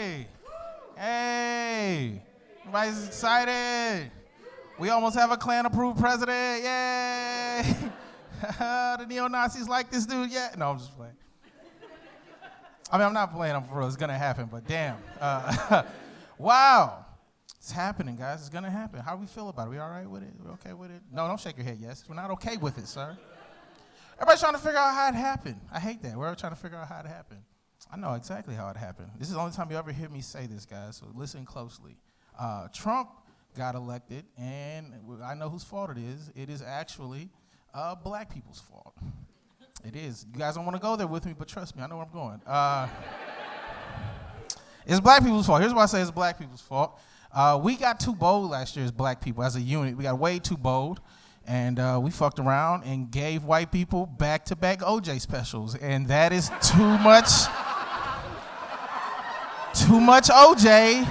Hey, hey, everybody's excited. We almost have a Klan-approved president. Yay! The neo-Nazis like this dude. Yeah. No, I'm just playing. I mean, I'm not playing. I'm for real. It's gonna happen. But damn. Wow. It's happening, guys. It's gonna happen. How do we feel about it? We all right with it? We okay with it? No, don't shake your head. Yes, we're not okay with it, sir. Everybody's trying to figure out how it happened. I hate that. We're all trying to figure out how it happened. I know exactly how it happened. This is the only time you ever hear me say this, guys, so listen closely. Trump got elected, and I know whose fault it is. It is actually black people's fault. It is. You guys don't want to go there with me, but trust me, I know where I'm going. It's black people's fault. Here's why I say it's black people's fault. We got too bold last year as black people, as a unit. We got way too bold. And we fucked around and gave white people back-to-back OJ specials. And that is too much OJ.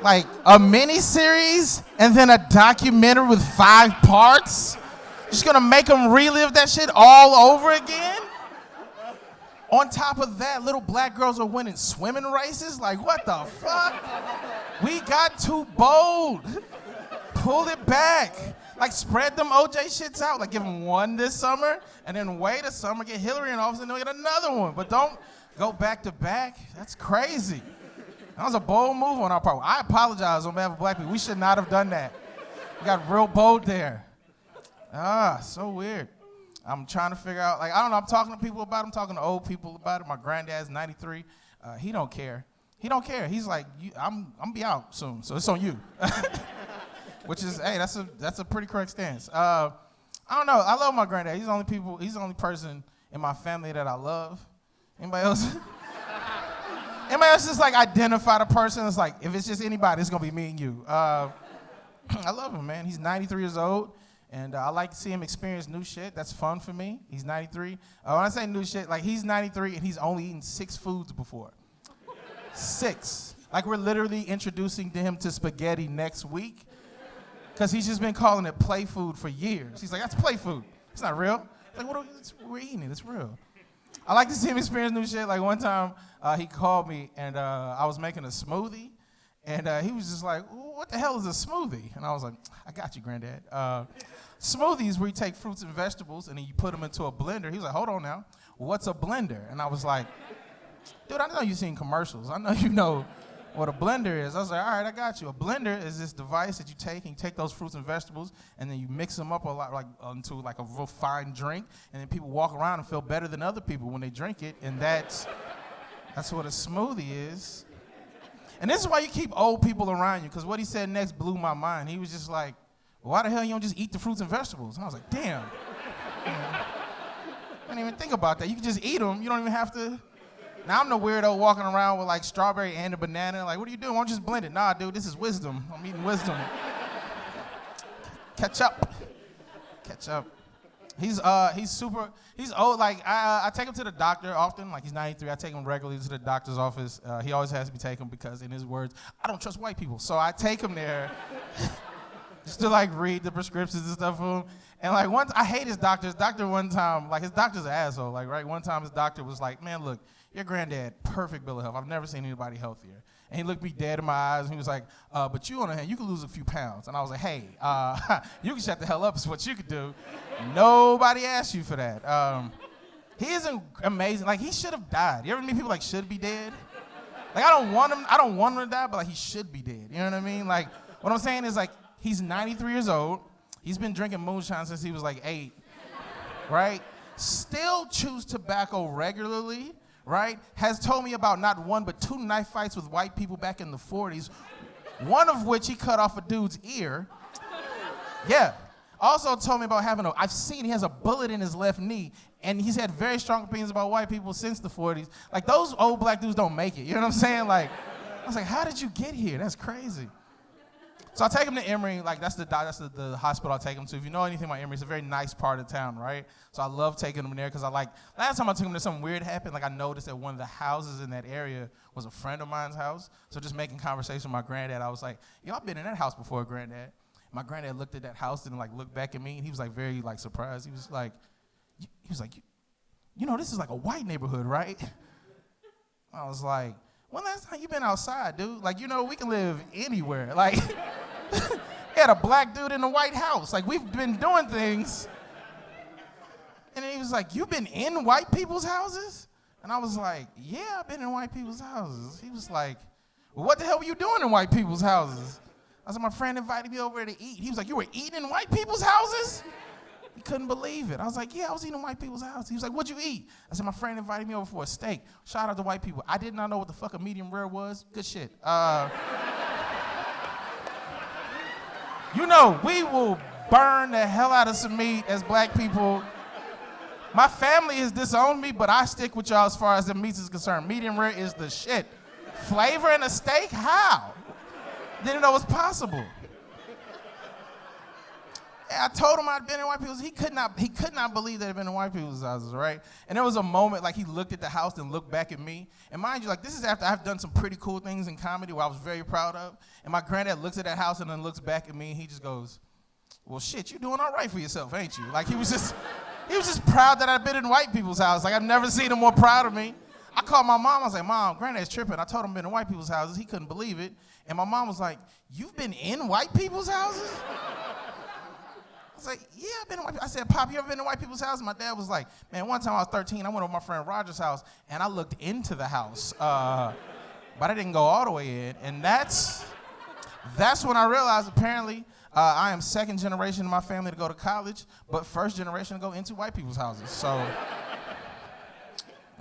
Like a mini-series and then a documentary with 5 parts. Just gonna make them relive that shit all over again? On top of that, little black girls are winning swimming races? Like, what the fuck? We got too bold. Pull it back. Like, spread them OJ shits out. Like, give them one this summer, and then wait a summer, get Hillary in office, and then get another one. But don't go back to back. That's crazy. That was a bold move on our part. I apologize on behalf of black people. We should not have done that. We got real bold there. So weird. I'm trying to figure out, like, I don't know, I'm talking to people about it. I'm talking to old people about it. My granddad's 93. He don't care. He don't care. He's like, I'm be out soon, so it's on you. Which is, hey, that's a pretty correct stance. I don't know. I love my granddad. He's the only person in my family that I love. Anybody else? Anybody else just like identify the person? It's like, if it's just anybody, it's gonna be me and you. I love him, man. He's 93 years old, and I like to see him experience new shit. That's fun for me. He's 93. When I say new shit, like he's 93 and he's only eaten 6 foods before. 6. Like we're literally introducing him to spaghetti next week. Because he's just been calling it play food for years. He's like, that's play food. It's not real. Like, we're eating it. It's real. I like to see him experience new shit. Like, one time, he called me, and I was making a smoothie. And he was just like, what the hell is a smoothie? And I was like, I got you, Granddad. Smoothies where you take fruits and vegetables, and then you put them into a blender. He was like, hold on now. What's a blender? And I was like, dude, I know you've seen commercials. I know you know what a blender is. I was like, all right, I got you. A blender is this device that you take, and you take those fruits and vegetables, and then you mix them up a lot, like into like a real fine drink, and then people walk around and feel better than other people when they drink it, and that's what a smoothie is. And this is why you keep old people around you, because what he said next blew my mind. He was just like, why the hell you don't just eat the fruits and vegetables? And I was like, damn. I didn't even think about that. You can just eat them. You don't even have to. Now I'm the weirdo walking around with like strawberry and a banana. Like, what are you doing? Why don't you just blend it? Nah, dude, this is wisdom. I'm eating wisdom. Catch up. He's old. Like, I take him to the doctor often. Like, he's 93. I take him regularly to the doctor's office. He always has to be taken because, in his words, I don't trust white people. So I take him there just to like read the prescriptions and stuff for him. And like I hate his doctor. His doctor one time, like his doctor's an asshole. Like, right, one time his doctor was like, man, look, your granddad, perfect bill of health. I've never seen anybody healthier. And he looked me dead in my eyes, and he was like, but you on the hand, you could lose a few pounds. And I was like, hey, you can shut the hell up is what you could do. Nobody asked you for that. He isn't amazing. Like, he should have died. You ever meet people like should be dead? Like, I don't want him to die, but like he should be dead. You know what I mean? Like, what I'm saying is like, he's 93 years old. He's been drinking moonshine since he was like 8, right? Still chews tobacco regularly. Right, has told me about not 1 but 2 knife fights with white people back in the 40s, one of which he cut off a dude's ear. Yeah. Also told me about I've seen he has a bullet in his left knee, and he's had very strong opinions about white people since the 40s. Like, those old black dudes don't make it, you know what I'm saying? Like, I was like, how did you get here? That's crazy. So I take him to Emory, like that's the hospital I take him to. If you know anything about Emory, it's a very nice part of town, right? So I love taking him there because last time I took him there, something weird happened. Like, I noticed that one of the houses in that area was a friend of mine's house. So just making conversation with my granddad, I was like, yo, I've been in that house before, Granddad. My granddad looked at that house and like looked back at me, and he was like very like surprised. He was like, you know, this is like a white neighborhood, right? I was like, when last time you been outside, dude? Like, you know, we can live anywhere. Like, he had a black dude in the White House. Like, we've been doing things. And then he was like, you've been in white people's houses? And I was like, yeah, I've been in white people's houses. He was like, well, what the hell were you doing in white people's houses? I said, my friend invited me over to eat. He was like, you were eating in white people's houses? He couldn't believe it. I was like, yeah, I was eating in white people's houses. He was like, what'd you eat? I said, my friend invited me over for a steak. Shout out to white people. I did not know what the fuck a medium rare was. Good shit. You know, we will burn the hell out of some meat as black people. My family has disowned me, but I stick with y'all as far as the meats is concerned. Medium rare is the shit. Flavor in a steak? How? Didn't know it was possible. And I told him I'd been in white people's. He could not believe that I'd been in white people's houses, right? And there was a moment like he looked at the house and looked back at me. And mind you, like this is after I've done some pretty cool things in comedy where I was very proud of. And my granddad looks at that house and then looks back at me and he just goes, well, shit, you doing all right for yourself, ain't you? Like he was just proud that I'd been in white people's house. Like I've never seen him more proud of me. I called my mom. I was like, Mom, Granddad's tripping. I told him I've been in white people's houses. He couldn't believe it. And my mom was like, you've been in white people's houses? I was like, yeah, I've been in white people's. I said, Pop, you ever been in white people's house? My dad was like, man, one time I was 13, I went over to my friend Roger's house, and I looked into the house. But I didn't go all the way in. And that's when I realized, apparently, I am second generation in my family to go to college, but first generation to go into white people's houses. So,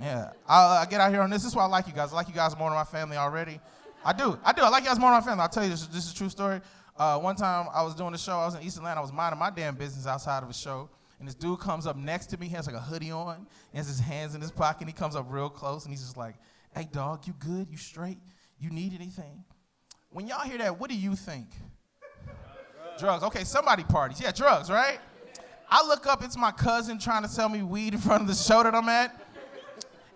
yeah. I get out here on this. This is why I like you guys. I like you guys more than my family already. I do. I like you guys more than my family. I'll tell you, this is a true story. One time I was doing a show. I was in East Atlanta. I was minding my damn business outside of a show. And this dude comes up next to me. He has like a hoodie on. He has his hands in his pocket. And he comes up real close. And he's just like, hey, dog, you good? You straight? You need anything? When y'all hear that, what do you think? Drugs. Okay, somebody parties. Yeah, drugs, right? I look up. It's my cousin trying to sell me weed in front of the show that I'm at.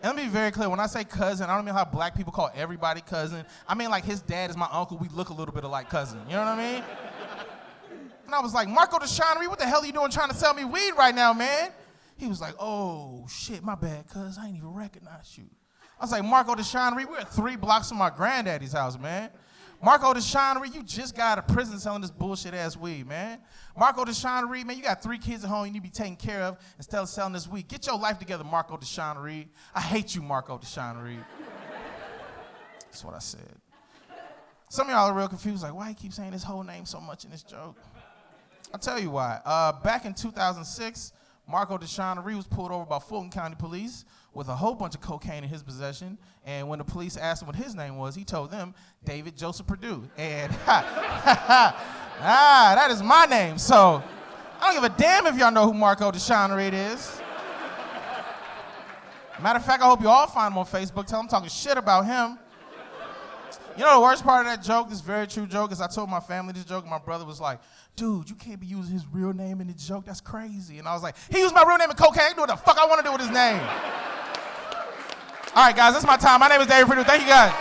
And let me be very clear. When I say cousin, I don't mean how black people call everybody cousin. I mean like his dad is my uncle. We look a little bit alike cousin. You know what I mean? And I was like, Marco DeShanery, what the hell are you doing trying to sell me weed right now, man? He was like, oh, shit, my bad, cuz. I ain't even recognize you. I was like, Marco DeShanery, we're 3 blocks from my granddaddy's house, man. Marco DeShanery, you just got out of prison selling this bullshit-ass weed, man. Marco DeShanery, man, you got 3 kids at home you need to be taken care of instead of selling this weed. Get your life together, Marco DeShanery. I hate you, Marco DeShanery. That's what I said. Some of y'all are real confused, like, why you keep saying his whole name so much in this joke? I'll tell you why. Back in 2006, Marco DeShanery was pulled over by Fulton County Police with a whole bunch of cocaine in his possession. And when the police asked him what his name was, he told them, David Joseph Perdue. And that is my name. So I don't give a damn if y'all know who Marco DeShanery is. Matter of fact, I hope you all find him on Facebook. Tell him I'm talking shit about him. You know the worst part of that joke, this very true joke, is I told my family this joke, and my brother was like, dude, you can't be using his real name in the joke. That's crazy. And I was like, he used my real name in cocaine. I can do what the fuck I want to do with his name. All right, guys, that's my time. My name is David Perdue. Thank you, guys.